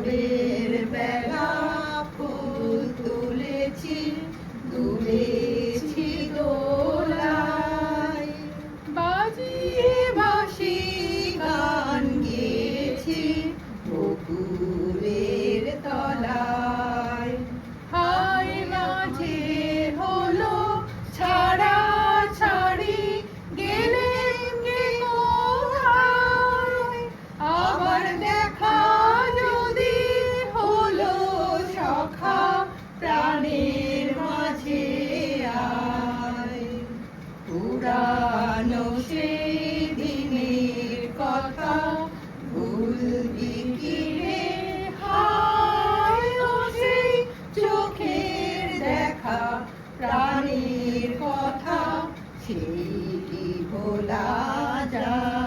ভোরের বেলা ফুল তুলেছি, তুলেছি দোলায়, বাজিয়ে বাঁশি গান গেয়েছি বকুলের তলায়। হায় মাঝে হলো ছাড়া ছাড়ি, গেলেন গে কোথায়? আবার দেখা যদি হলো সখা, প্রাণের মাঝে আয়। পুরানো সেই দিনের কথা ভুলবি কি রে? হায় ও সেই চোখের দেখা, প্রাণের কথা, সেই কি ভোলা যায়?